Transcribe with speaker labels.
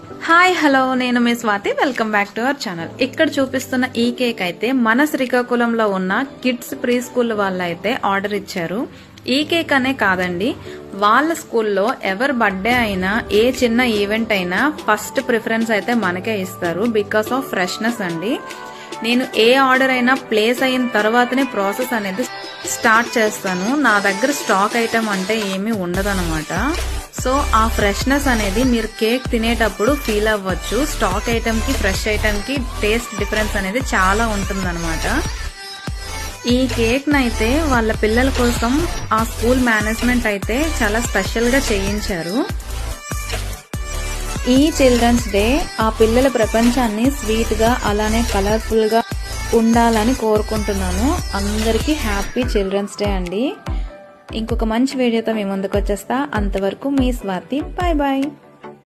Speaker 1: Hi hello నేను మీ Swathi welcome back to our channel. ఇక్కడ చూపిస్తున్న ఈ కేక్ అయితే మన శ్రీకాకుళంలో ఉన్న కిడ్స్ ప్రీ స్కూల్ వాళ్ళు అయితే ఆర్డర్ ఇచ్చారు. ఈ కేక్ అనే కాదండి, వాళ్ళ స్కూల్లో ఎవరి బర్త్డే అయినా ఏ చిన్న ఈవెంట్ అయినా ఫస్ట్ ప్రిఫరెన్స్ అయితే మనకే ఇస్తారు బికాస్ ఆఫ్ ఫ్రెష్నెస్ అండి. నేను ఏ ఆర్డర్ అయినా ప్లేస్ అయిన తర్వాతనే ప్రాసెస్ అనేది స్టార్ట్ చేస్తాను. నా దగ్గర స్టాక్ ఐటమ్ అంటే ఏమీ ఉండదన్నమాట. సో ఆ ఫ్రెష్నెస్ అనేది మీరు కేక్ తినేటప్పుడు ఫీల్ అవ్వచ్చు. స్టాక్ ఐటమ్ కి ఫ్రెష్ ఐటమ్ కి టేస్ట్ డిఫరెన్స్ అనేది చాలా ఉంటుందన్నమాట. ఈ కేక్ నైతే వాళ్ళ పిల్లల కోసం ఆ స్కూల్ మేనేజ్మెంట్ అయితే చాలా స్పెషల్ గా చేయించారు. ఈ చిల్డ్రన్స్ డే ఆ పిల్లల ప్రపంచాన్ని స్వీట్ గా అలానే కలర్ఫుల్ గా ఉండాలని కోరుకుంటున్నాను. అందరికీ హ్యాపీ చిల్డ్రన్స్ డే అండి. ఇంకొక మంచి వీడియోతో మీ ముందుకు వచ్చేస్తా. అంతవరకు మీ స్వాతి. Bye bye.